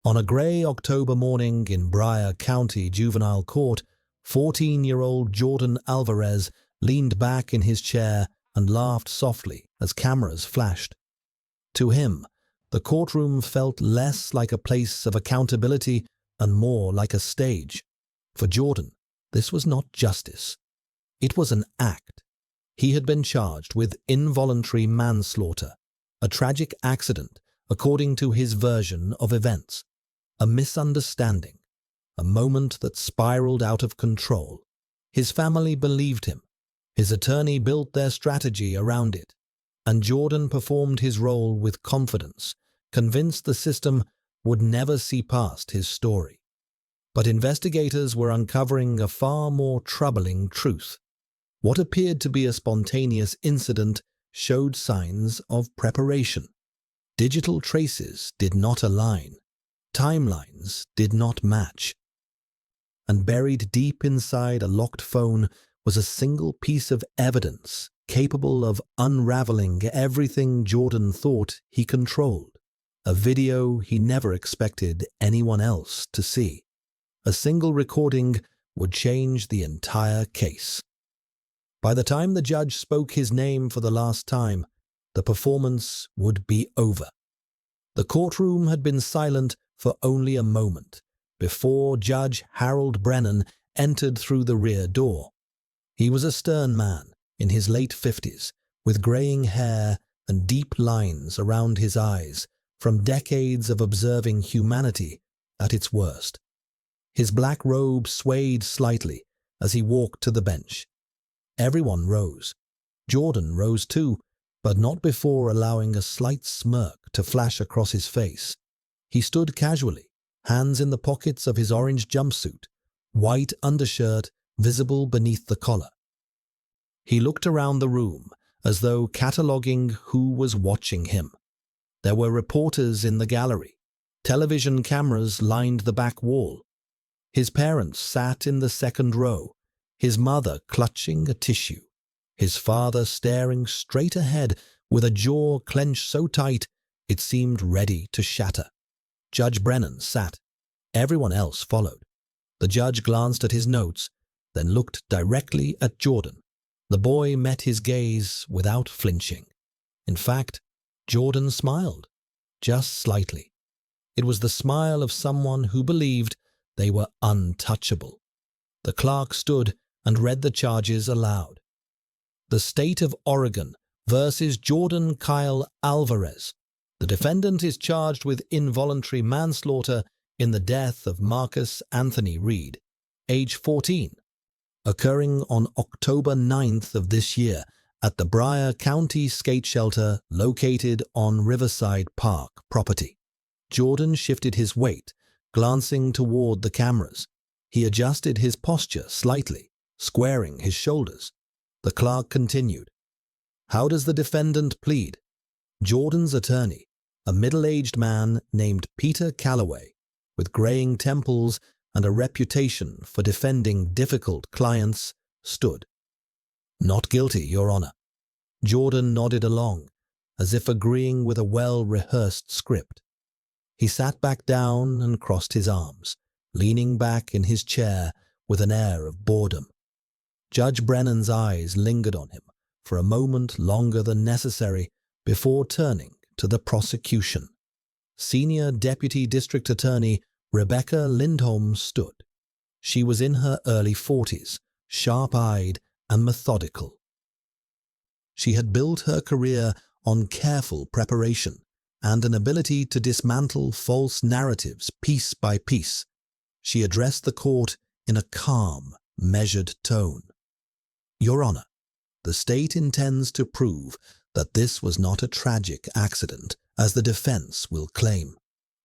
On a grey October morning in Briar County Juvenile Court, 14-year-old Jordan Alvarez leaned back in his chair and laughed softly as cameras flashed. To him, the courtroom felt less like a place of accountability and more like a stage. For Jordan, this was not justice. It was an act. He had been charged with involuntary manslaughter, a tragic accident according to his version of events, a misunderstanding, a moment that spiraled out of control. His family believed him. His attorney built their strategy around it, and Jordan performed his role with confidence, convinced the system would never see past his story. But investigators were uncovering a far more troubling truth. What appeared to be a spontaneous incident showed signs of preparation. Digital traces did not align. Timelines did not match. And buried deep inside a locked phone was a single piece of evidence capable of unraveling everything Jordan thought he controlled. A video he never expected anyone else to see. A single recording would change the entire case. By the time the judge spoke his name for the last time, the performance would be over. The courtroom had been silent for only a moment before Judge Harold Brennan entered through the rear door. He was a stern man in his late 50s, with graying hair and deep lines around his eyes from decades of observing humanity at its worst. His black robe swayed slightly as he walked to the bench. Everyone rose. Jordan rose too, but not before allowing a slight smirk to flash across his face. He stood casually, hands in the pockets of his orange jumpsuit, white undershirt visible beneath the collar. He looked around the room as though cataloging who was watching him. There were reporters in the gallery. Television cameras lined the back wall. His parents sat in the second row, his mother clutching a tissue, his father staring straight ahead with a jaw clenched so tight it seemed ready to shatter. Judge Brennan sat. Everyone else followed. The judge glanced at his notes, then looked directly at Jordan. The boy met his gaze without flinching. In fact, Jordan smiled, just slightly. It was the smile of someone who believed they were untouchable. The clerk stood and read the charges aloud. The State of Oregon versus Jordan Kyle Alvarez. The defendant is charged with involuntary manslaughter in the death of Marcus Anthony Reed, age 14, occurring on October 9th of this year at the Briar County skate shelter located on Riverside Park property. Jordan shifted his weight, glancing toward the cameras. He adjusted his posture slightly, squaring his shoulders. The clerk continued. How does the defendant plead? Jordan's attorney, a middle-aged man named Peter Calloway, with graying temples and a reputation for defending difficult clients, stood. Not guilty, Your Honor. Jordan nodded along, as if agreeing with a well-rehearsed script. He sat back down and crossed his arms, leaning back in his chair with an air of boredom. Judge Brennan's eyes lingered on him for a moment longer than necessary before turning to the prosecution. Senior Deputy District Attorney Rebecca Lindholm stood. She was in her early 40s, sharp-eyed and methodical. She had built her career on careful preparation and an ability to dismantle false narratives piece by piece. She addressed the court in a calm, measured tone. Your Honor, the state intends to prove that this was not a tragic accident, as the defense will claim.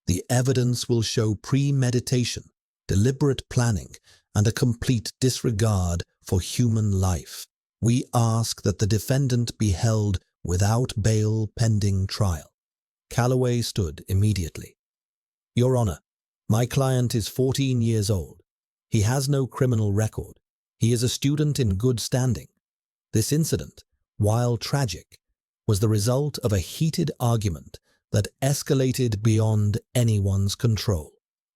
The evidence will show premeditation, deliberate planning, and a complete disregard for human life. We ask that the defendant be held without bail pending trial. Calloway stood immediately. Your Honor, my client is 14 years old. He has no criminal record. He is a student in good standing. This incident, while tragic, was the result of a heated argument that escalated beyond anyone's control.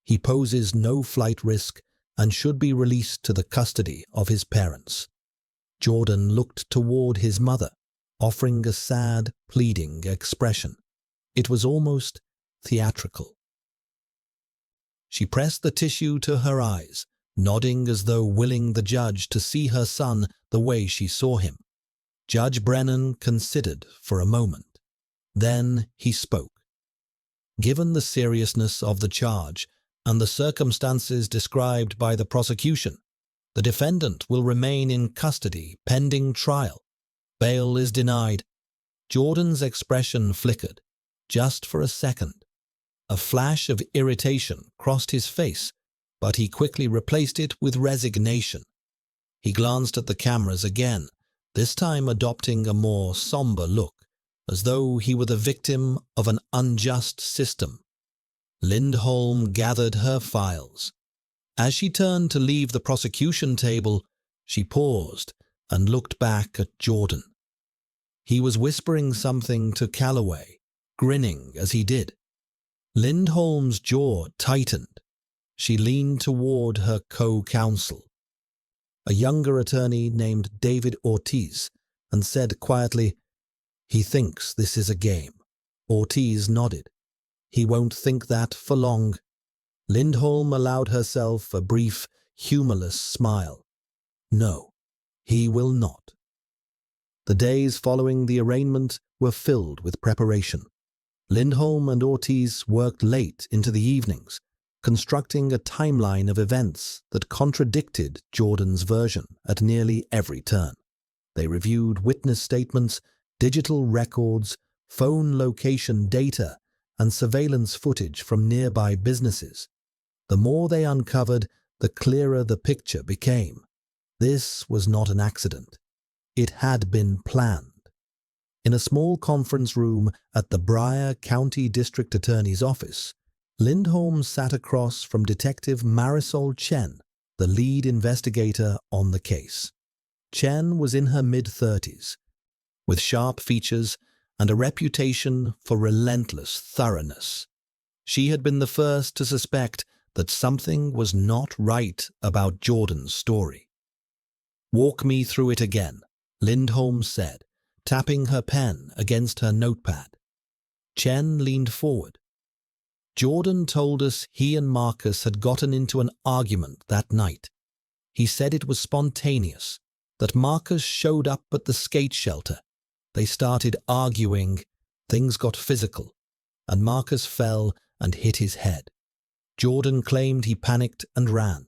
He poses no flight risk and should be released to the custody of his parents. Jordan looked toward his mother, offering a sad, pleading expression. It was almost theatrical. She pressed the tissue to her eyes, nodding as though willing the judge to see her son the way she saw him. Judge Brennan considered for a moment. Then he spoke. Given the seriousness of the charge and the circumstances described by the prosecution, the defendant will remain in custody pending trial. Bail is denied. Jordan's expression flickered, just for a second. A flash of irritation crossed his face, but he quickly replaced it with resignation. He glanced at the cameras again, this time adopting a more somber look, as though he were the victim of an unjust system. Lindholm gathered her files. As she turned to leave the prosecution table, she paused and looked back at Jordan. He was whispering something to Calloway, grinning as he did. Lindholm's jaw tightened. She leaned toward her co-counsel, a younger attorney named David Ortiz, and said quietly, "He thinks this is a game." Ortiz nodded. "He won't think that for long." Lindholm allowed herself a brief, humorless smile. "No, he will not." The days following the arraignment were filled with preparation. Lindholm and Ortiz worked late into the evenings, constructing a timeline of events that contradicted Jordan's version at nearly every turn. They reviewed witness statements, digital records, phone location data, and surveillance footage from nearby businesses. The more they uncovered, the clearer the picture became. This was not an accident. It had been planned. In a small conference room at the Briar County District Attorney's office, Lindholm sat across from Detective Marisol Chen, the lead investigator on the case. Chen was in her mid-30s, with sharp features and a reputation for relentless thoroughness. She had been the first to suspect that something was not right about Jordan's story. "Walk me through it again," Lindholm said, tapping her pen against her notepad. Chen leaned forward. "Jordan told us he and Marcus had gotten into an argument that night. He said it was spontaneous, that Marcus showed up at the skate shelter. They started arguing, things got physical, and Marcus fell and hit his head. Jordan claimed he panicked and ran.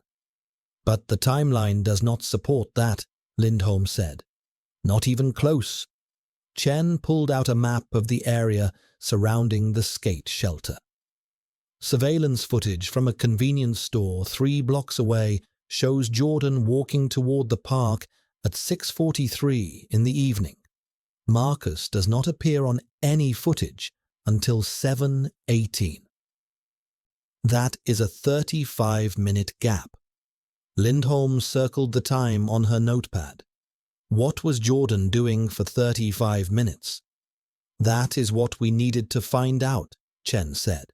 But the timeline does not support that," Lindholm said. "Not even close." Chen pulled out a map of the area surrounding the skate shelter. Surveillance footage from a convenience store 3 blocks away shows Jordan walking toward the park at 6:43 in the evening. Marcus does not appear on any footage until 7:18. That is a 35-minute gap. Lindholm circled the time on her notepad. What was Jordan doing for 35 minutes? "That is what we needed to find out," Chen said.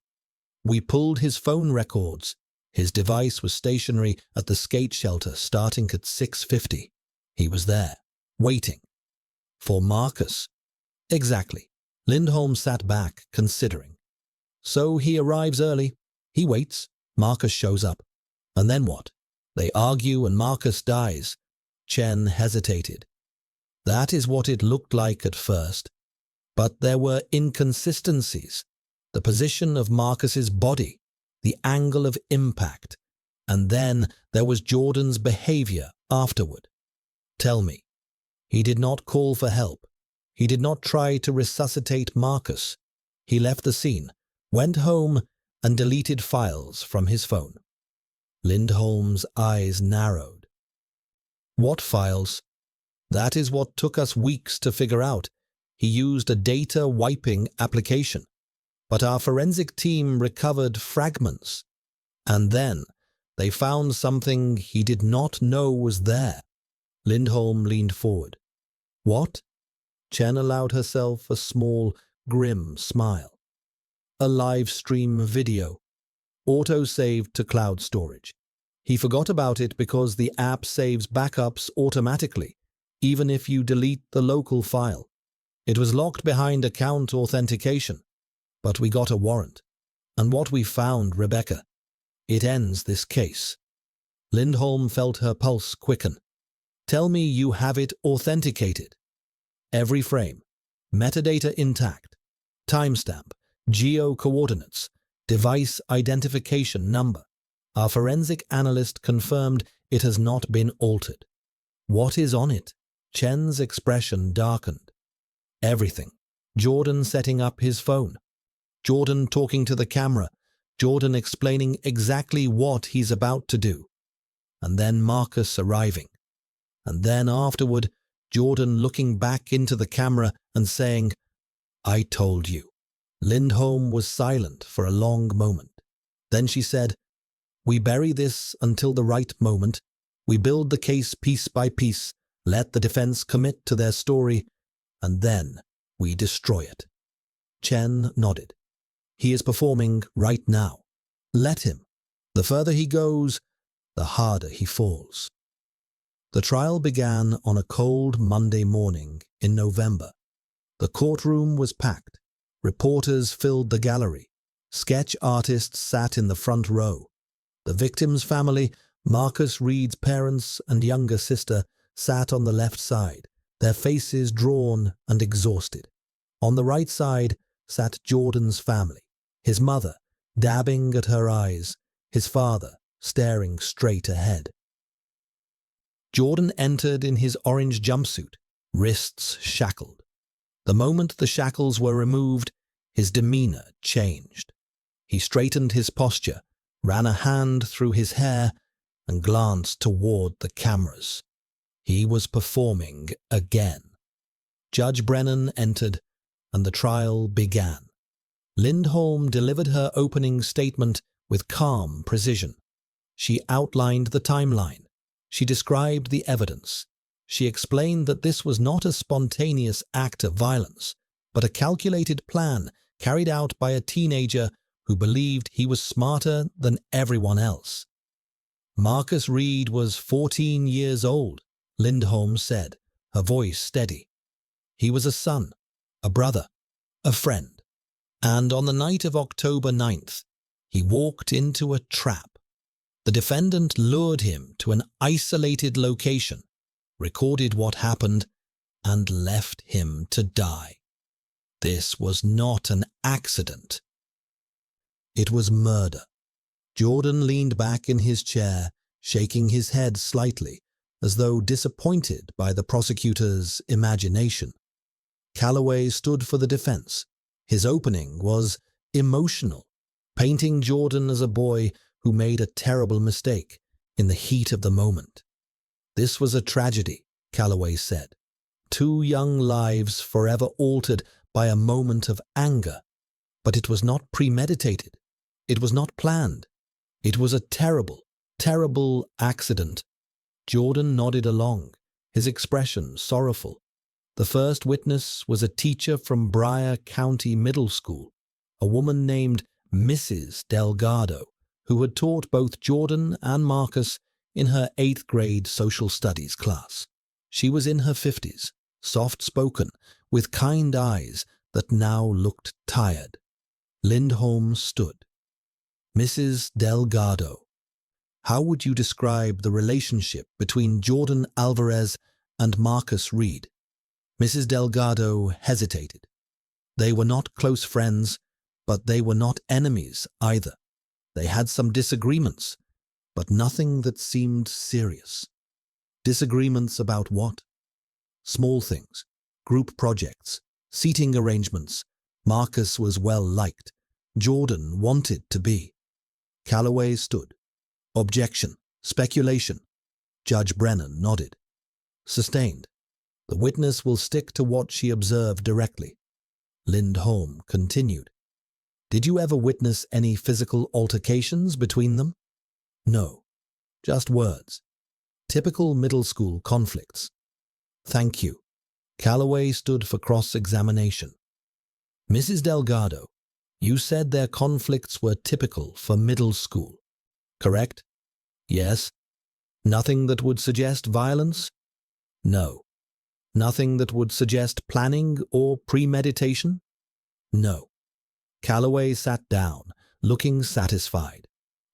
"We pulled his phone records. His device was stationary at the skate shelter starting at 6:50. He was there, waiting. For Marcus." "Exactly." Lindholm sat back, considering. "So he arrives early. He waits. Marcus shows up. And then what? They argue and Marcus dies." Chen hesitated. "That is what it looked like at first. But there were inconsistencies. The position of Marcus's body, the angle of impact, and then there was Jordan's behavior afterward. Tell me, he did not call for help. He did not try to resuscitate Marcus. He left the scene, went home, and deleted files from his phone." Lindholm's eyes narrowed. "What files?" "That is what took us weeks to figure out. He used a data wiping application. But our forensic team recovered fragments. And then they found something he did not know was there." Lindholm leaned forward. "What?" Chen allowed herself a small, grim smile. A live stream video. Auto-saved to cloud storage. He forgot about it because the app saves backups automatically, even if you delete the local file. It was locked behind account authentication, but we got a warrant. And what we found, Rebecca, it ends this case. Lindholm felt her pulse quicken. Tell me you have it authenticated. Every frame, metadata intact, timestamp, geo-coordinates, device identification number. Our forensic analyst confirmed it has not been altered. What is on it? Chen's expression darkened. Everything. Jordan setting up his phone. Jordan talking to the camera. Jordan explaining exactly what he's about to do. And then Marcus arriving. And then afterward, Jordan looking back into the camera and saying, "I told you." Lindholm was silent for a long moment. Then she said, "We bury this until the right moment. We build the case piece by piece, let the defense commit to their story, and then we destroy it." Chen nodded. "He is performing right now. Let him. The further he goes, the harder he falls." The trial began on a cold Monday morning in November. The courtroom was packed. Reporters filled the gallery. Sketch artists sat in the front row. The victim's family, Marcus Reed's parents and younger sister, sat on the left side, their faces drawn and exhausted. On the right side sat Jordan's family, his mother dabbing at her eyes, his father staring straight ahead. Jordan entered in his orange jumpsuit, wrists shackled. The moment the shackles were removed, his demeanor changed. He straightened his posture, ran a hand through his hair, and glanced toward the cameras. He was performing again. Judge Brennan entered, and the trial began. Lindholm delivered her opening statement with calm precision. She outlined the timeline. She described the evidence. She explained that this was not a spontaneous act of violence, but a calculated plan carried out by a teenager who believed he was smarter than everyone else. Marcus Reed was 14 years old, Lindholm said, her voice steady. He was a son, a brother, a friend. And on the night of October 9th, he walked into a trap. The defendant lured him to an isolated location, recorded what happened, and left him to die. This was not an accident. It was murder. Jordan leaned back in his chair, shaking his head slightly, as though disappointed by the prosecutor's imagination. Calloway stood for the defense. His opening was emotional, painting Jordan as a boy who made a terrible mistake in the heat of the moment. This was a tragedy, Calloway said. 2 young lives forever altered by a moment of anger. But it was not premeditated. It was not planned. It was a terrible, terrible accident. Jordan nodded along, his expression sorrowful. The first witness was a teacher from Briar County Middle School, a woman named Mrs. Delgado, who had taught both Jordan and Marcus in her 8th grade social studies class. She was in her 50s, soft-spoken, with kind eyes that now looked tired. Lindholm stood. Mrs. Delgado, how would you describe the relationship between Jordan Alvarez and Marcus Reed? Mrs. Delgado hesitated. They were not close friends, but they were not enemies either. They had some disagreements, but nothing that seemed serious. Disagreements about what? Small things, group projects, seating arrangements. Marcus was well liked. Jordan wanted to be. Calloway stood. Objection. Speculation. Judge Brennan nodded. Sustained. The witness will stick to what she observed directly. Lindholm continued. Did you ever witness any physical altercations between them? No. Just words. Typical middle school conflicts. Thank you. Calloway stood for cross-examination. Mrs. Delgado, You said their conflicts were typical for middle school, correct? Yes. Nothing that would suggest violence? No. Nothing that would suggest planning or premeditation? No. Calloway sat down, looking satisfied.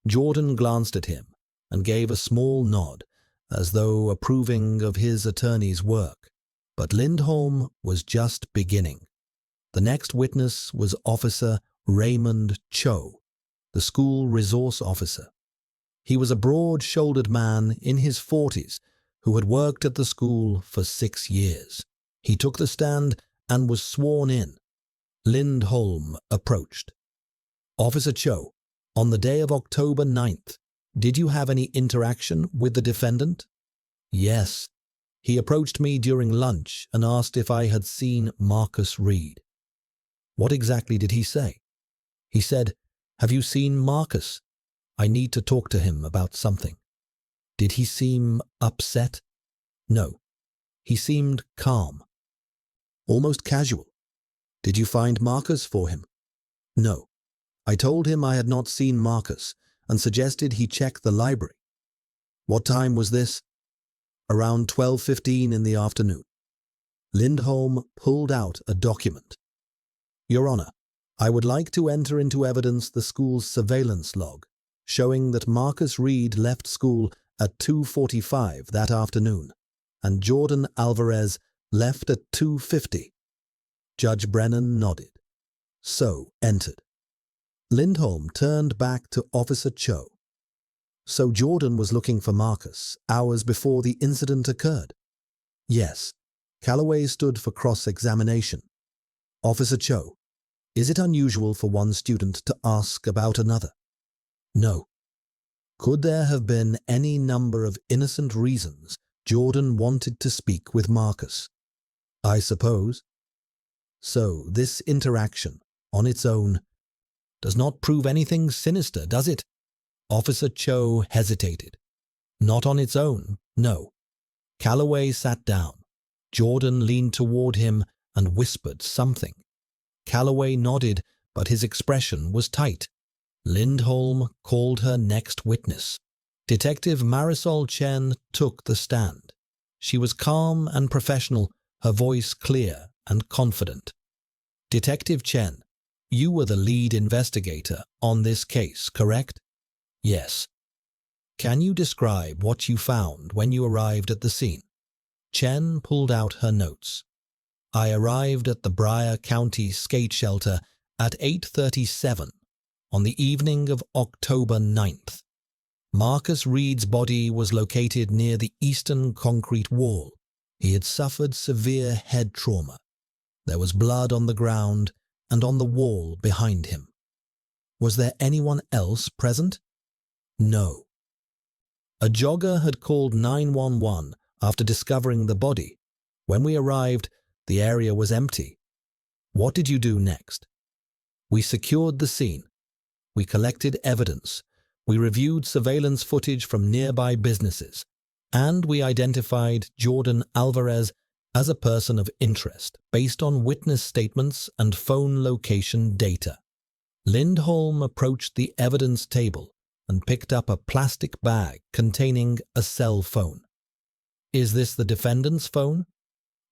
Jordan glanced at him and gave a small nod, as though approving of his attorney's work. But Lindholm was just beginning. The next witness was Officer Raymond Cho, the school resource officer. He was a broad-shouldered man in his 40s who had worked at the school for 6 years. He took the stand and was sworn in. Lindholm approached. Officer Cho, on the day of October 9th, did you have any interaction with the defendant? Yes. He approached me during lunch and asked if I had seen Marcus Reed. What exactly did he say? He said, "Have you seen Marcus? I need to talk to him about something." Did he seem upset? No. He seemed calm. Almost casual. Did you find Marcus for him? No. I told him I had not seen Marcus and suggested he check the library. What time was this? Around 12:15 in the afternoon. Lindholm pulled out a document. Your Honor, I would like to enter into evidence the school's surveillance log, showing that Marcus Reed left school at 2:45 that afternoon, and Jordan Alvarez left at 2:50. Judge Brennan nodded. So entered. Lindholm turned back to Officer Cho. So Jordan was looking for Marcus hours before the incident occurred? Yes. Calloway stood for cross-examination. Officer Cho, is it unusual for one student to ask about another? No. Could there have been any number of innocent reasons Jordan wanted to speak with Marcus? I suppose. So this interaction, on its own, does not prove anything sinister, does it? Officer Cho hesitated. Not on its own, no. Calloway sat down. Jordan leaned toward him and whispered something. Calloway nodded, but his expression was tight. Lindholm called her next witness. Detective Marisol Chen took the stand. She was calm and professional, her voice clear and confident. Detective Chen, you were the lead investigator on this case, correct? Yes. Can you describe what you found when you arrived at the scene? Chen pulled out her notes. I arrived at the Briar County skate shelter at 8:37 on the evening of October 9th. Marcus Reed's body was located near the eastern concrete wall. He had suffered severe head trauma. There was blood on the ground and on the wall behind him. Was there anyone else present? No. A jogger had called 911 after discovering the body. When we arrived, the area was empty. What did you do next? We secured the scene. We collected evidence. We reviewed surveillance footage from nearby businesses. And we identified Jordan Alvarez as a person of interest based on witness statements and phone location data. Lindholm approached the evidence table and picked up a plastic bag containing a cell phone. Is this the defendant's phone?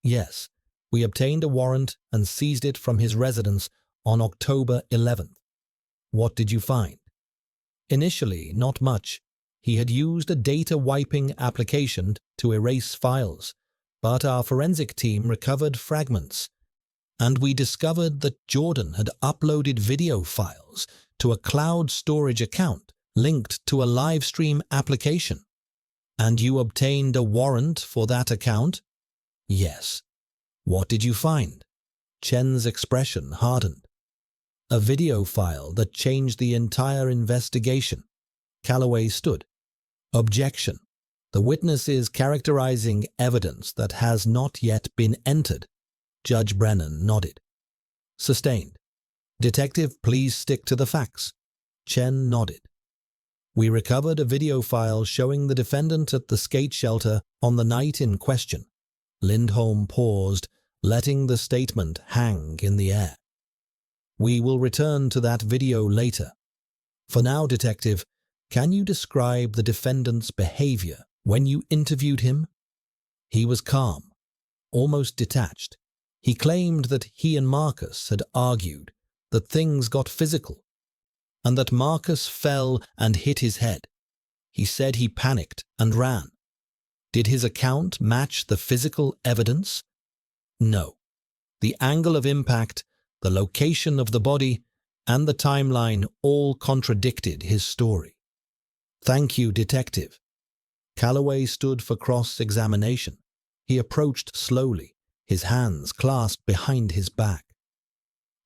Yes. We obtained a warrant and seized it from his residence on October 11th. What did you find? Initially, not much. He had used a data wiping application to erase files, but our forensic team recovered fragments, and we discovered that Jordan had uploaded video files to a cloud storage account linked to a live stream application. And you obtained a warrant for that account? Yes. What did you find? Chen's expression hardened. A video file that changed the entire investigation. Calloway stood. Objection. The witness is characterizing evidence that has not yet been entered. Judge Brennan nodded. Sustained. Detective, please stick to the facts. Chen nodded. We recovered a video file showing the defendant at the skate shelter on the night in question. Lindholm paused, letting the statement hang in the air. We will return to that video later. For now, Detective, can you describe the defendant's behavior when you interviewed him? He was calm, almost detached. He claimed that he and Marcus had argued, that things got physical, and that Marcus fell and hit his head. He said he panicked and ran. Did his account match the physical evidence? No. The angle of impact, the location of the body, and the timeline all contradicted his story. Thank you, Detective. Calloway stood for cross-examination. He approached slowly, his hands clasped behind his back.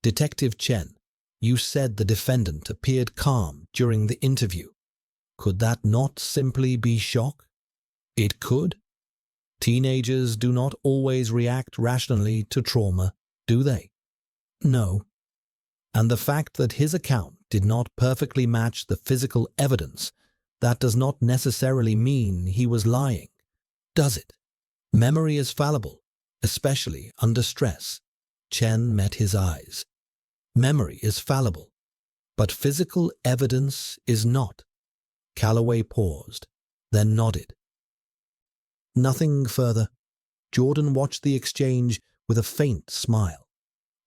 Detective Chen, you said the defendant appeared calm during the interview. Could that not simply be shock? It could. Teenagers do not always react rationally to trauma, do they? No. And the fact that his account did not perfectly match the physical evidence, that does not necessarily mean he was lying, does it? Memory is fallible, especially under stress. Chen met his eyes. Memory is fallible, but physical evidence is not. Calloway paused, then nodded. Nothing further. Jordan watched the exchange with a faint smile.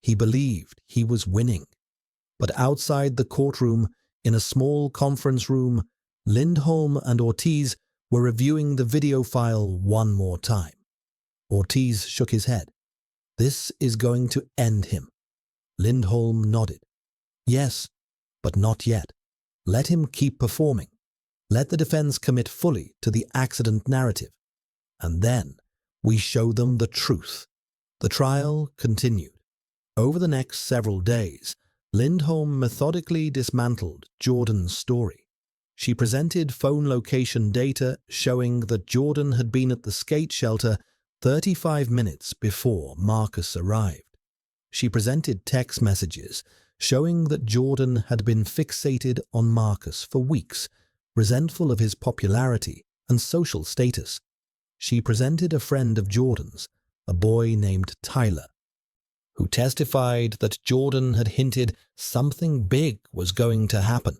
He believed he was winning. But outside the courtroom, in a small conference room, Lindholm and Ortiz were reviewing the video file one more time. Ortiz shook his head. This is going to end him. Lindholm nodded. Yes, but not yet. Let him keep performing. Let the defense commit fully to the accident narrative. And then we show them the truth. The trial continued. Over the next several days, Lindholm methodically dismantled Jordan's story. She presented phone location data showing that Jordan had been at the skate shelter 35 minutes before Marcus arrived. She presented text messages showing that Jordan had been fixated on Marcus for weeks, resentful of his popularity and social status. She presented a friend of Jordan's, a boy named Tyler, who testified that Jordan had hinted something big was going to happen.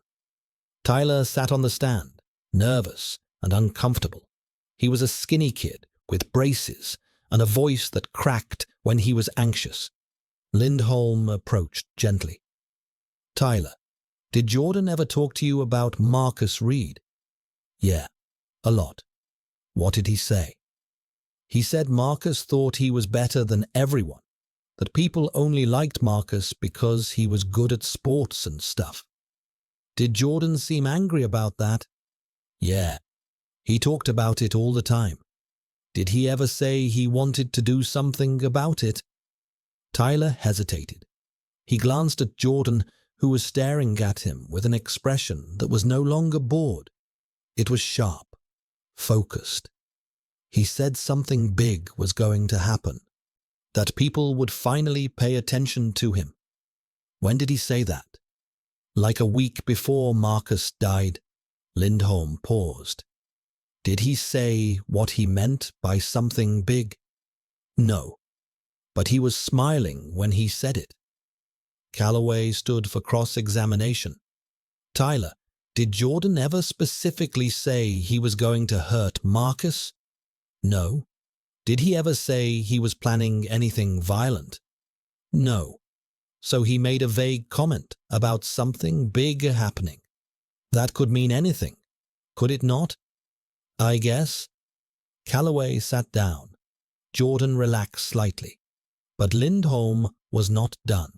Tyler sat on the stand, nervous and uncomfortable. He was a skinny kid with braces and a voice that cracked when he was anxious. Lindholm approached gently. Tyler, did Jordan ever talk to you about Marcus Reed? Yeah, a lot. What did he say? He said Marcus thought he was better than everyone, that people only liked Marcus because he was good at sports and stuff. Did Jordan seem angry about that? Yeah, he talked about it all the time. Did he ever say he wanted to do something about it? Tyler hesitated. He glanced at Jordan, who was staring at him with an expression that was no longer bored. It was sharp, focused. He said something big was going to happen, that people would finally pay attention to him. When did he say that? Like a week before Marcus died. Lindholm paused. Did he say what he meant by something big? No, but he was smiling when he said it. Calloway stood for cross-examination. Tyler, did Jordan ever specifically say he was going to hurt Marcus? No. Did he ever say he was planning anything violent? No. So he made a vague comment about something big happening. That could mean anything, could it not? I guess. Calloway sat down. Jordan relaxed slightly. But Lindholm was not done.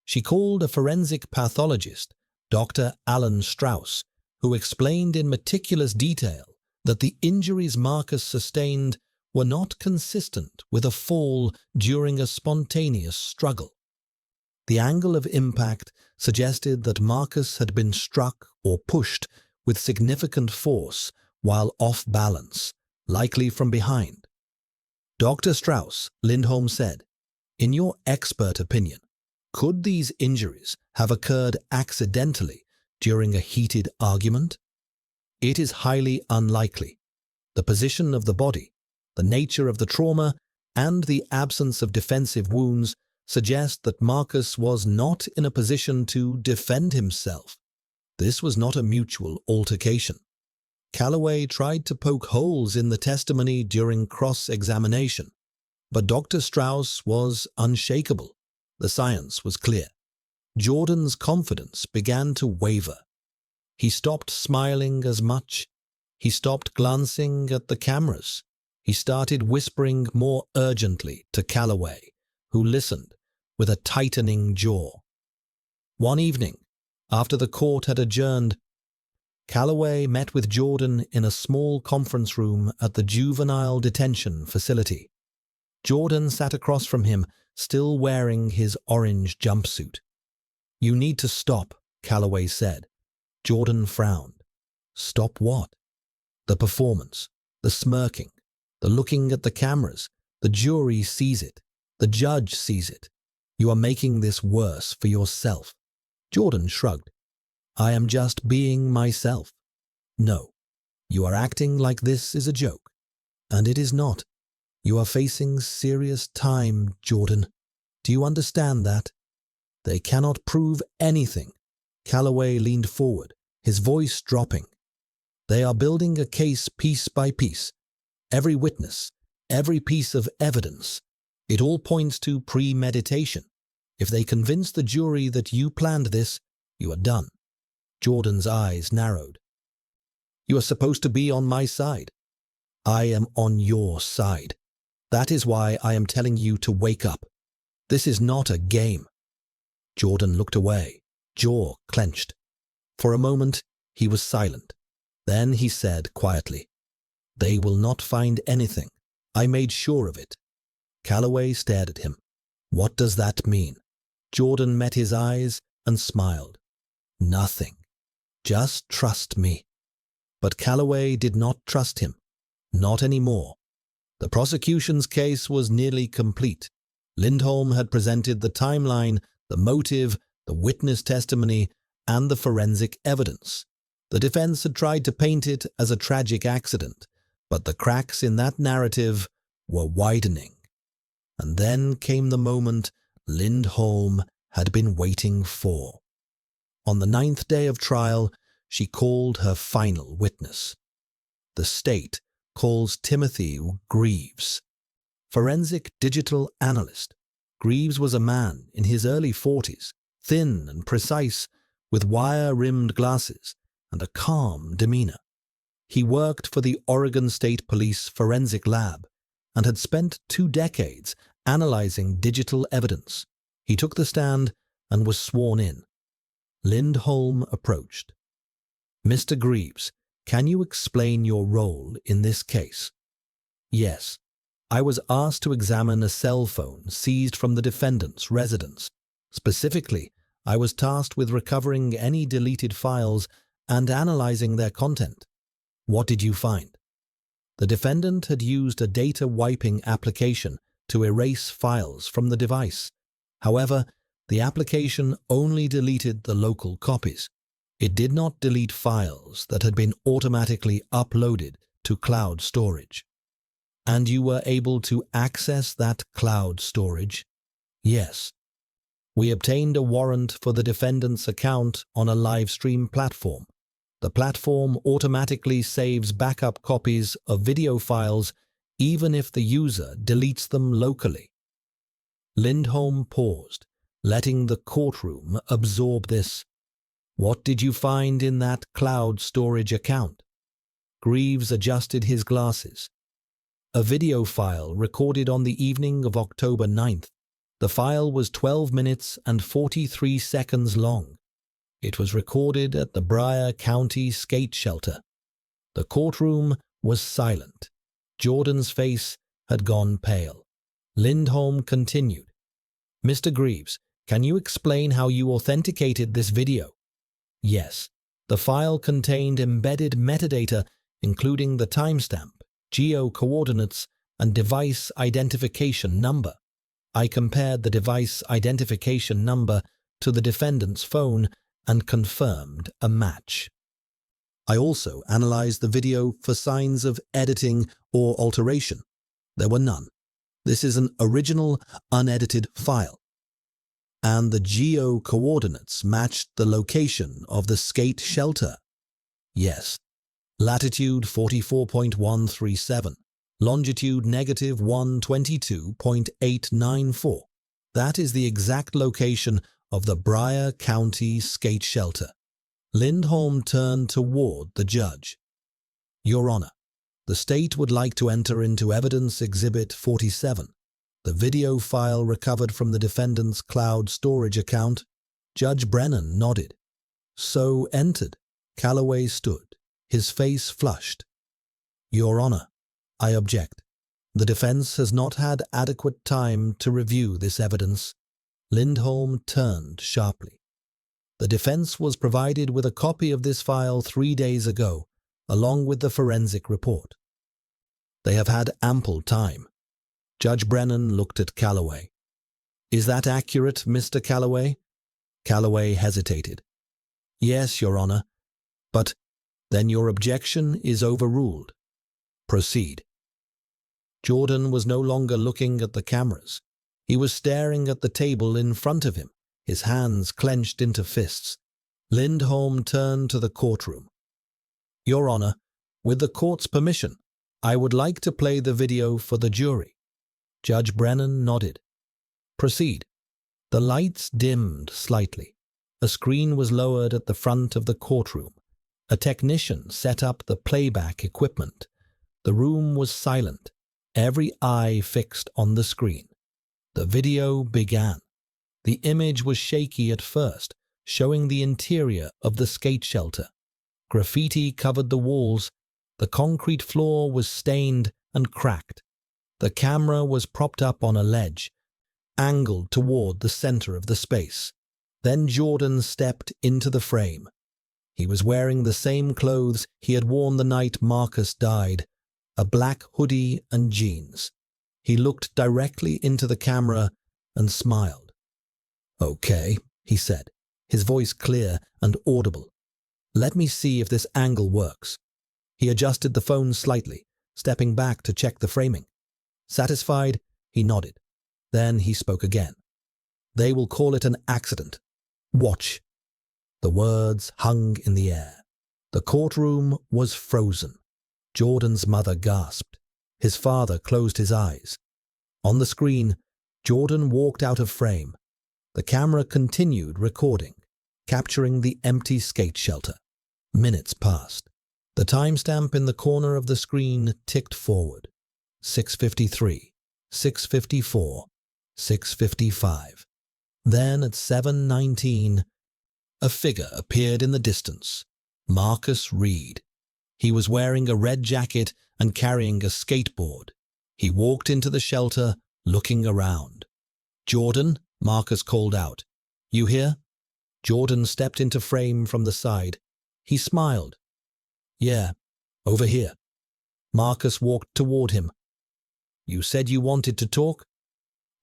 She called a forensic pathologist, Dr. Alan Strauss, who explained in meticulous detail that the injuries Marcus sustained were not consistent with a fall during a spontaneous struggle. The angle of impact suggested that Marcus had been struck or pushed with significant force while off balance, likely from behind. Dr. Strauss, Lindholm said, in your expert opinion, could these injuries have occurred accidentally during a heated argument? It is highly unlikely. The position of the body, the nature of the trauma, and the absence of defensive wounds suggest that Marcus was not in a position to defend himself. This was not a mutual altercation. Calloway tried to poke holes in the testimony during cross-examination, but Dr. Strauss was unshakable. The science was clear. Jordan's confidence began to waver. He stopped smiling as much. He stopped glancing at the cameras. He started whispering more urgently to Calloway, who listened with a tightening jaw. One evening, after the court had adjourned, Calloway met with Jordan in a small conference room at the juvenile detention facility. Jordan sat across from him, still wearing his orange jumpsuit. "You need to stop," Calloway said. Jordan frowned. "Stop what?" "The performance, the smirking, the looking at the cameras. The jury sees it. The judge sees it. You are making this worse for yourself." Jordan shrugged. "I am just being myself." "No, you are acting like this is a joke. And it is not. You are facing serious time, Jordan. Do you understand that? They cannot prove anything." Calloway leaned forward, his voice dropping. "They are building a case piece by piece. Every witness, every piece of evidence. It all points to premeditation. If they convince the jury that you planned this, you are done." Jordan's eyes narrowed. "You are supposed to be on my side. I am on your side. That is why I am telling you to wake up. This is not a game." Jordan looked away, jaw clenched. For a moment, he was silent. Then he said quietly, "They will not find anything. I made sure of it." Calloway stared at him. "What does that mean?" Jordan met his eyes and smiled. "Nothing. Just trust me." But Calloway did not trust him. Not anymore. The prosecution's case was nearly complete. Lindholm had presented the timeline, the motive, the witness testimony, and the forensic evidence. The defense had tried to paint it as a tragic accident, but the cracks in that narrative were widening. And then came the moment Lindholm had been waiting for. On the 9th day of trial, she called her final witness. The state calls Timothy Greaves, forensic digital analyst. Greaves was a man in his early 40s, thin and precise, with wire-rimmed glasses and a calm demeanor. He worked for the Oregon State Police Forensic Lab and had spent 2 decades analyzing digital evidence. He took the stand and was sworn in. Lindholm approached. "Mr. Greaves, can you explain your role in this case?" "Yes. I was asked to examine a cell phone seized from the defendant's residence. Specifically, I was tasked with recovering any deleted files and analyzing their content." "What did you find?" The defendant had used a data wiping application to erase files from the device. However, the application only deleted the local copies. It did not delete files that had been automatically uploaded to cloud storage. "And you were able to access that cloud storage?" "Yes. We obtained a warrant for the defendant's account on a live stream platform. The platform automatically saves backup copies of video files even if the user deletes them locally." Lindholm paused, letting the courtroom absorb this. "What did you find in that cloud storage account?" Greaves adjusted his glasses. "A video file recorded on the evening of October 9th. The file was 12 minutes and 43 seconds long. It was recorded at the Briar County skate shelter." The courtroom was silent. Jordan's face had gone pale. Lindholm continued. "Mr. Greaves, can you explain how you authenticated this video?" "Yes. The file contained embedded metadata, including the timestamp, geo-coordinates, and device identification number. I compared the device identification number to the defendant's phone and confirmed a match. I also analyzed the video for signs of editing or alteration. There were none. This is an original, unedited file. And the geo-coordinates matched the location of the skate shelter. Yes. Latitude 44.137, longitude -122.894. That is the exact location of the Briar County skate shelter. Lindholm turned toward the judge. Your Honor, the state would like to enter into Evidence Exhibit 47, the video file recovered from the defendant's cloud storage account. Judge Brennan nodded. So entered. Calloway stood, his face flushed. Your Honor, I object. The defense has not had adequate time to review this evidence. Lindholm turned sharply. The defense was provided with a copy of this file 3 days ago, along with the forensic report. They have had ample time. Judge Brennan looked at Calloway. Is that accurate, Mr. Calloway? Calloway hesitated. Yes, Your Honor, but then your objection is overruled. Proceed. Jordan was no longer looking at the cameras. He was staring at the table in front of him, his hands clenched into fists. Lindholm turned to the courtroom. Your Honor, with the court's permission, I would like to play the video for the jury. Judge Brennan nodded. Proceed. The lights dimmed slightly. A screen was lowered at the front of the courtroom. A technician set up the playback equipment. The room was silent, every eye fixed on the screen. The video began. The image was shaky at first, showing the interior of the skate shelter. Graffiti covered the walls. The concrete floor was stained and cracked. The camera was propped up on a ledge, angled toward the center of the space. Then Jordan stepped into the frame. He was wearing the same clothes he had worn the night Marcus died, a black hoodie and jeans. He looked directly into the camera and smiled. Okay, he said, his voice clear and audible. Let me see if this angle works. He adjusted the phone slightly, stepping back to check the framing. Satisfied, he nodded. Then he spoke again. They will call it an accident. Watch. The words hung in the air. The courtroom was frozen. Jordan's mother gasped. His father closed his eyes. On the screen, Jordan walked out of frame. The camera continued recording, capturing the empty skate shelter. Minutes passed. The timestamp in the corner of the screen ticked forward. 6:53, 6:54, 6:55. Then at 7:19, a figure appeared in the distance. Marcus Reed. He was wearing a red jacket and carrying a skateboard. He walked into the shelter, looking around. Jordan, Marcus called out. You here? Jordan stepped into frame from the side. He smiled. Yeah, over here. Marcus walked toward him. You said you wanted to talk?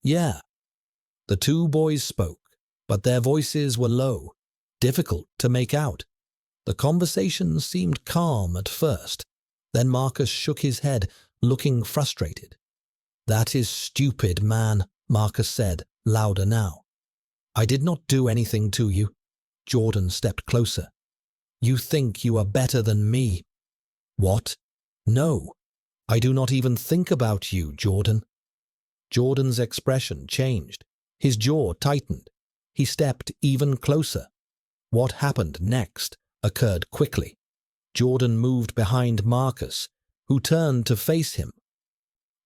Yeah. The two boys spoke, but their voices were low, difficult to make out. The conversation seemed calm at first. Then Marcus shook his head, looking frustrated. That is stupid, man, Marcus said, louder now. I did not do anything to you. Jordan stepped closer. You think you are better than me. What? No, I do not even think about you, Jordan. Jordan's expression changed. His jaw tightened. He stepped even closer. What happened next occurred quickly. Jordan moved behind Marcus, who turned to face him.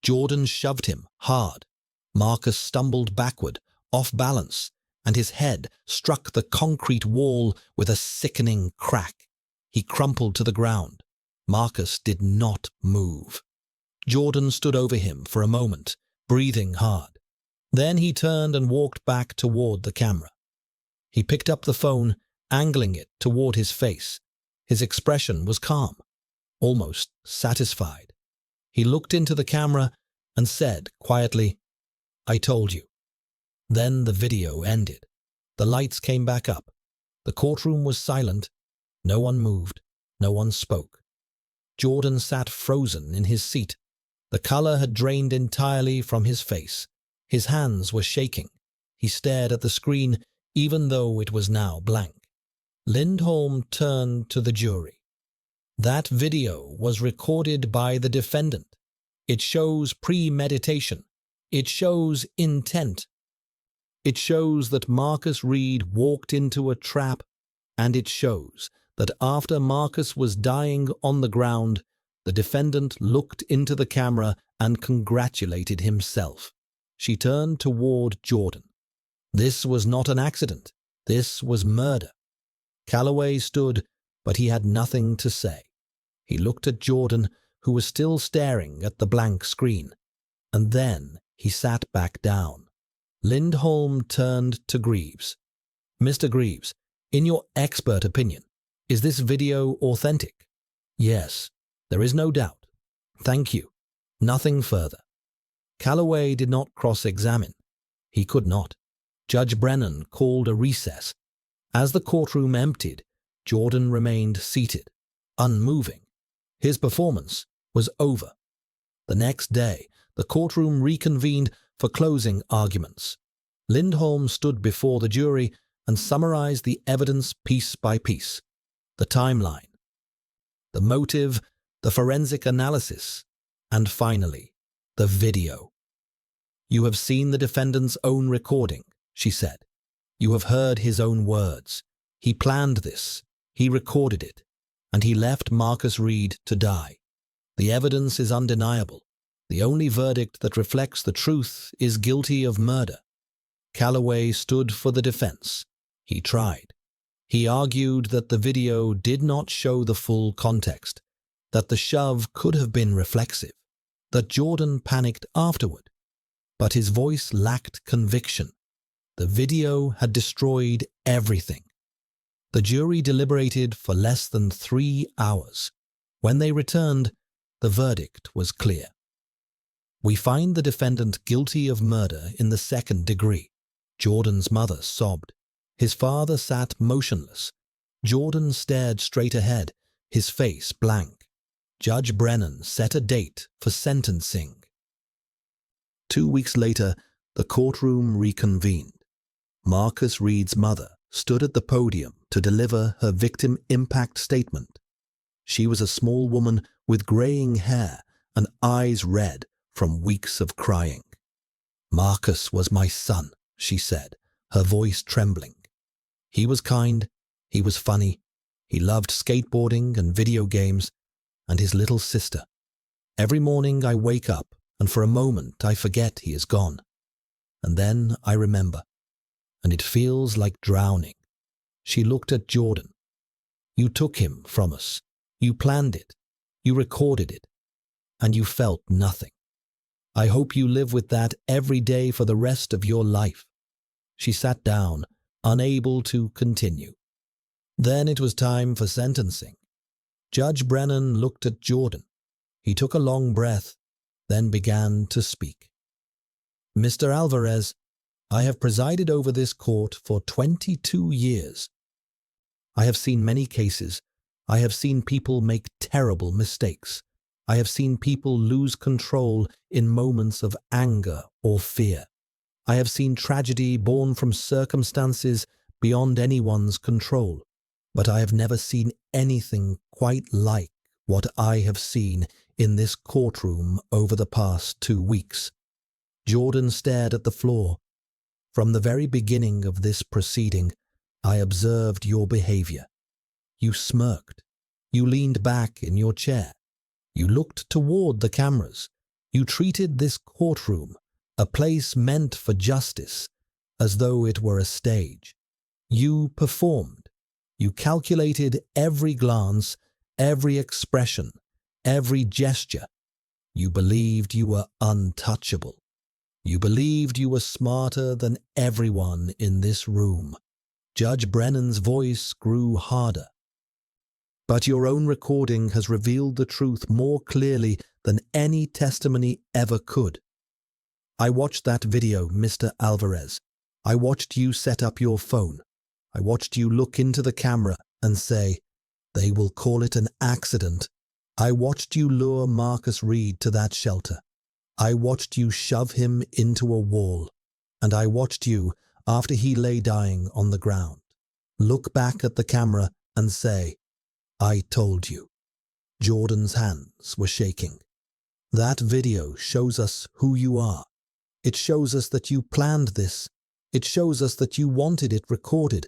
Jordan shoved him hard. Marcus stumbled backward, off balance, and his head struck the concrete wall with a sickening crack. He crumpled to the ground. Marcus did not move. Jordan stood over him for a moment, breathing hard. Then he turned and walked back toward the camera. He picked up the phone, angling it toward his face. His expression was calm, almost satisfied. He looked into the camera and said quietly, I told you. Then the video ended. The lights came back up. The courtroom was silent. No one moved. No one spoke. Jordan sat frozen in his seat. The color had drained entirely from his face. His hands were shaking. He stared at the screen, even though it was now blank. Lindholm turned to the jury. That video was recorded by the defendant. It shows premeditation. It shows intent. It shows that Marcus Reed walked into a trap, and it shows that after Marcus was dying on the ground, the defendant looked into the camera and congratulated himself. She turned toward Jordan. This was not an accident. This was murder. Calloway stood, but he had nothing to say. He looked at Jordan, who was still staring at the blank screen, and then he sat back down. Lindholm turned to Greaves. Mr. Greaves, in your expert opinion, is this video authentic? Yes, there is no doubt. Thank you. Nothing further. Calloway did not cross-examine. He could not. Judge Brennan called a recess. As the courtroom emptied, Jordan remained seated, unmoving. His performance was over. The next day, the courtroom reconvened for closing arguments. Lindholm stood before the jury and summarized the evidence piece by piece. The timeline, the motive, the forensic analysis, and finally, the video. You have seen the defendant's own recording, she said. You have heard his own words. He planned this, he recorded it, and he left Marcus Reed to die. The evidence is undeniable. The only verdict that reflects the truth is guilty of murder. Calloway stood for the defense. He tried. He argued that the video did not show the full context, that the shove could have been reflexive, that Jordan panicked afterward. But his voice lacked conviction. The video had destroyed everything. The jury deliberated for less than 3 hours. When they returned, the verdict was clear. We find the defendant guilty of murder in the 2nd degree. Jordan's mother sobbed. His father sat motionless. Jordan stared straight ahead, his face blank. Judge Brennan set a date for sentencing. 2 weeks later, the courtroom reconvened. Marcus Reed's mother stood at the podium to deliver her victim impact statement. She was a small woman with graying hair and eyes red from weeks of crying. Marcus was my son, she said, her voice trembling. He was kind, he was funny, he loved skateboarding and video games, and his little sister. Every morning I wake up, and for a moment I forget he is gone. And then I remember, and it feels like drowning. She looked at Jordan. You took him from us. You planned it. You recorded it. And you felt nothing. I hope you live with that every day for the rest of your life. She sat down, unable to continue. Then it was time for sentencing. Judge Brennan looked at Jordan. He took a long breath, then began to speak. Mr. Alvarez, I have presided over this court for 22 years. I have seen many cases. I have seen people make terrible mistakes. I have seen people lose control in moments of anger or fear. I have seen tragedy born from circumstances beyond anyone's control. But I have never seen anything quite like what I have seen in this courtroom over the past 2 weeks. Jordan stared at the floor. From the very beginning of this proceeding, I observed your behavior. You smirked. You leaned back in your chair. You looked toward the cameras. You treated this courtroom, a place meant for justice, as though it were a stage. You performed. You calculated every glance, every expression, every gesture. You believed you were untouchable. You believed you were smarter than everyone in this room. Judge Brennan's voice grew harder. But your own recording has revealed the truth more clearly than any testimony ever could. I watched that video, Mr. Alvarez. I watched you set up your phone. I watched you look into the camera and say, they will call it an accident. I watched you lure Marcus Reed to that shelter. I watched you shove him into a wall. And I watched you, after he lay dying on the ground. Look back at the camera and say, "I told you." Jordan's hands were shaking. That video shows us who you are. It shows us that you planned this. It shows us that you wanted it recorded.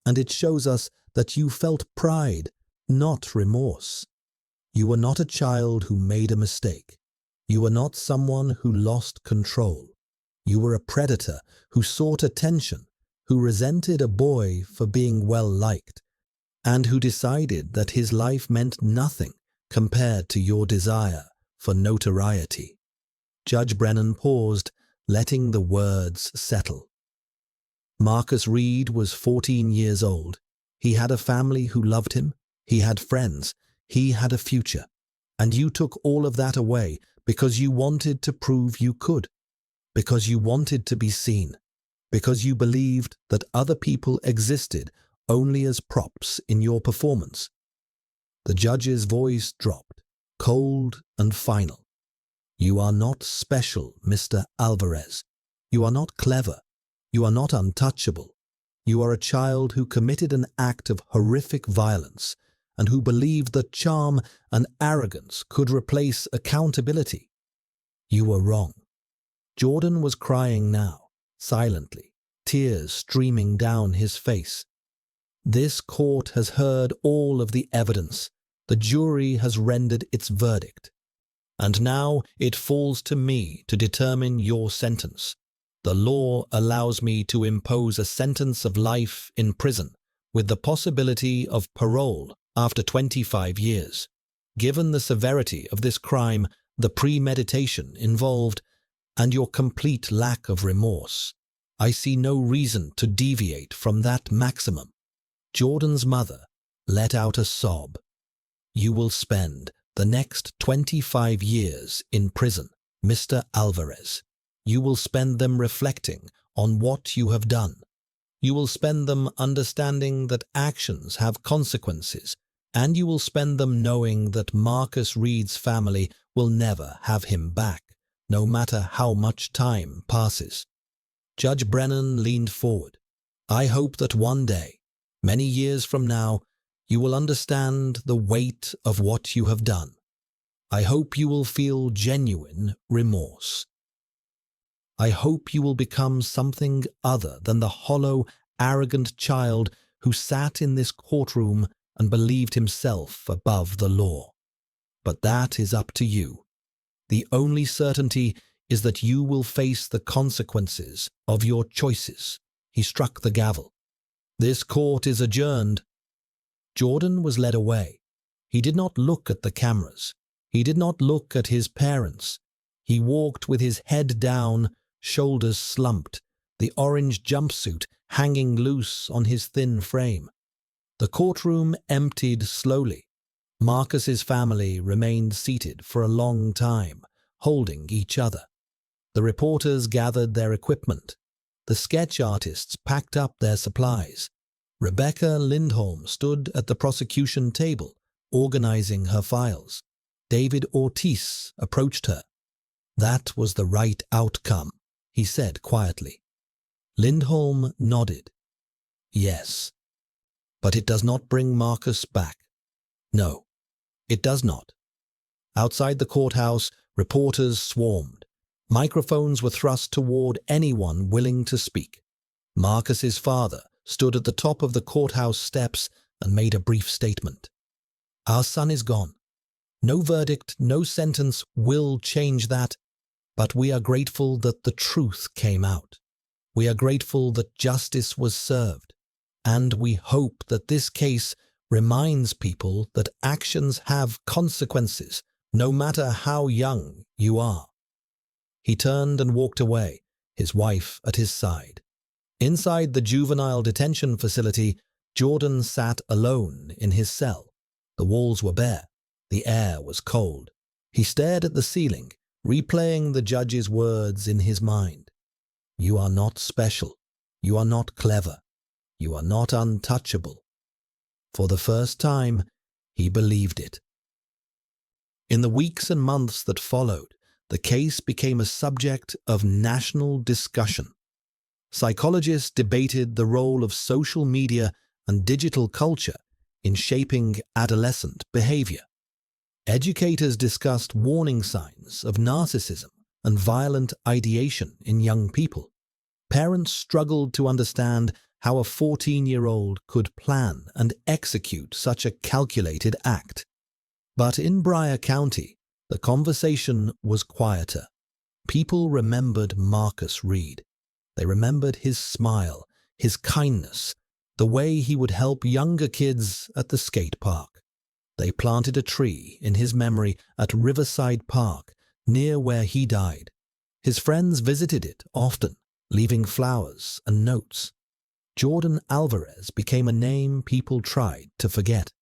And it shows us that you felt pride, not remorse. You were not a child who made a mistake. You were not someone who lost control. You were a predator who sought attention, who resented a boy for being well-liked, and who decided that his life meant nothing compared to your desire for notoriety. Judge Brennan paused, letting the words settle. Marcus Reed was 14 years old. He had a family who loved him. He had friends. He had a future. And you took all of that away because you wanted to prove you could, because you wanted to be seen, because you believed that other people existed only as props in your performance. The judge's voice dropped, cold and final. You are not special, Mr. Alvarez. You are not clever. You are not untouchable. You are a child who committed an act of horrific violence and who believed that charm and arrogance could replace accountability. You were wrong. Jordan was crying now, silently, tears streaming down his face. This court has heard all of the evidence. The jury has rendered its verdict. And now it falls to me to determine your sentence. The law allows me to impose a sentence of life in prison with the possibility of parole after 25 years. Given the severity of this crime, the premeditation involved, and your complete lack of remorse, I see no reason to deviate from that maximum. Jordan's mother let out a sob. You will spend the next 25 years in prison, Mr. Alvarez. You will spend them reflecting on what you have done. You will spend them understanding that actions have consequences, and you will spend them knowing that Marcus Reed's family will never have him back, no matter how much time passes. Judge Brennan leaned forward. I hope that one day, many years from now, you will understand the weight of what you have done. I hope you will feel genuine remorse. I hope you will become something other than the hollow, arrogant child who sat in this courtroom and believed himself above the law. But that is up to you. The only certainty is that you will face the consequences of your choices. He struck the gavel. This court is adjourned. Jordan was led away. He did not look at the cameras. He did not look at his parents. He walked with his head down, shoulders slumped, the orange jumpsuit hanging loose on his thin frame. The courtroom emptied slowly. Marcus's family remained seated for a long time, holding each other. The reporters gathered their equipment. The sketch artists packed up their supplies. Rebecca Lindholm stood at the prosecution table, organizing her files. David Ortiz approached her. That was the right outcome, he said quietly. Lindholm nodded. Yes. But it does not bring Marcus back. No, it does not. Outside the courthouse, reporters swarmed. Microphones were thrust toward anyone willing to speak. Marcus's father stood at the top of the courthouse steps and made a brief statement. Our son is gone. No verdict, no sentence will change that, but we are grateful that the truth came out. We are grateful that justice was served, and we hope that this case reminds people that actions have consequences, no matter how young you are. He turned and walked away, his wife at his side. Inside the juvenile detention facility, Jordan sat alone in his cell. The walls were bare. The air was cold. He stared at the ceiling, replaying the judge's words in his mind. You are not special. You are not clever. You are not untouchable. For the first time, he believed it. In the weeks and months that followed, the case became a subject of national discussion. Psychologists debated the role of social media and digital culture in shaping adolescent behavior. Educators discussed warning signs of narcissism and violent ideation in young people. Parents struggled to understand how a 14-year-old could plan and execute such a calculated act. But in Briar County, the conversation was quieter. People remembered Marcus Reed. They remembered his smile, his kindness, the way he would help younger kids at the skate park. They planted a tree in his memory at Riverside Park, near where he died. His friends visited it often, leaving flowers and notes. Jordan Alvarez became a name people tried to forget.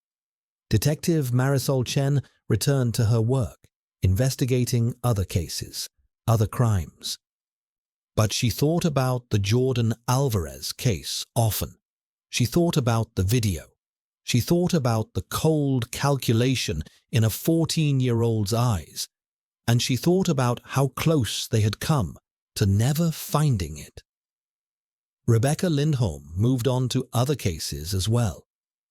Detective Marisol Chen returned to her work, investigating other cases, other crimes. But she thought about the Jordan Alvarez case often. She thought about the video. She thought about the cold calculation in a 14-year-old's eyes. And she thought about how close they had come to never finding it. Rebecca Lindholm moved on to other cases as well,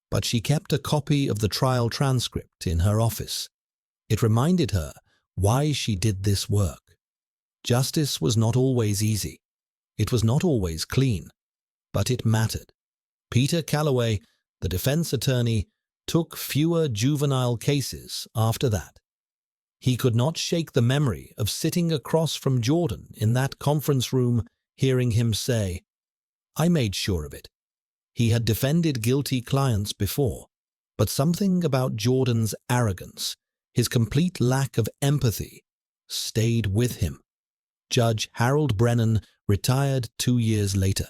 but she kept a copy of the trial transcript in her office. It reminded her why she did this work. Justice was not always easy. It was not always clean, but it mattered. Peter Calloway, the defense attorney, took fewer juvenile cases after that. He could not shake the memory of sitting across from Jordan in that conference room, hearing him say, "I made sure of it." He had defended guilty clients before, but something about Jordan's arrogance, his complete lack of empathy, stayed with him. Judge Harold Brennan retired 2 years later.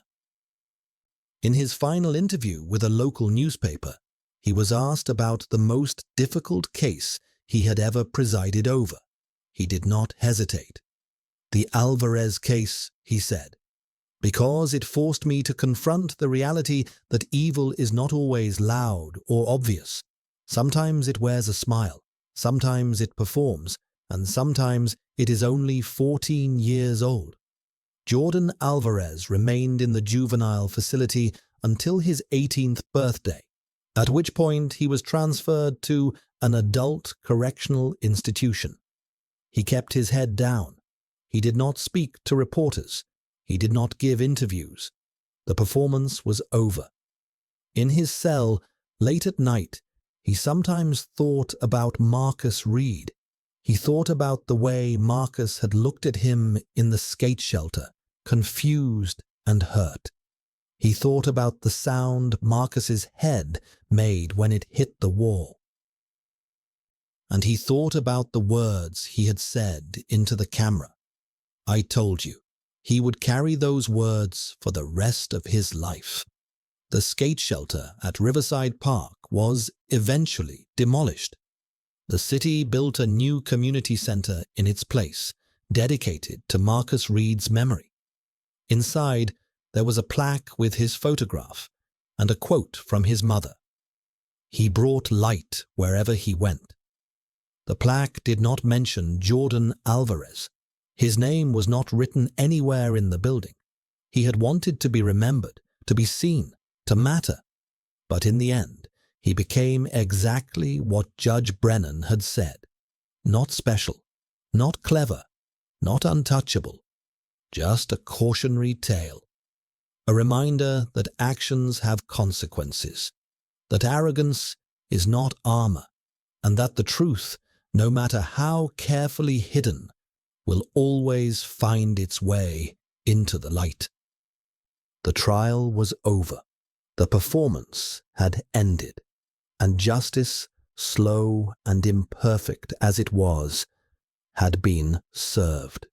In his final interview with a local newspaper, he was asked about the most difficult case he had ever presided over. He did not hesitate. "The Alvarez case," he said, "because it forced me to confront the reality that evil is not always loud or obvious. Sometimes it wears a smile, sometimes it performs, and sometimes it is only 14 years old." Jordan Alvarez remained in the juvenile facility until his 18th birthday, at which point he was transferred to an adult correctional institution. He kept his head down. He did not speak to reporters. He did not give interviews. The performance was over. In his cell, late at night, he sometimes thought about Marcus Reed. He thought about the way Marcus had looked at him in the skate shelter, confused and hurt. He thought about the sound Marcus's head made when it hit the wall. And he thought about the words he had said into the camera. "I told you." He would carry those words for the rest of his life. The skate shelter at Riverside Park was eventually demolished. The city built a new community center in its place, dedicated to Marcus Reed's memory. Inside, there was a plaque with his photograph and a quote from his mother. "He brought light wherever he went." The plaque did not mention Jordan Alvarez. His name was not written anywhere in the building. He had wanted to be remembered, to be seen, to matter. But in the end, he became exactly what Judge Brennan had said. Not special, not clever, not untouchable. Just a cautionary tale. A reminder that actions have consequences, that arrogance is not armor, and that the truth, no matter how carefully hidden, will always find its way into the light. The trial was over. The performance had ended, and justice, slow and imperfect as it was, had been served.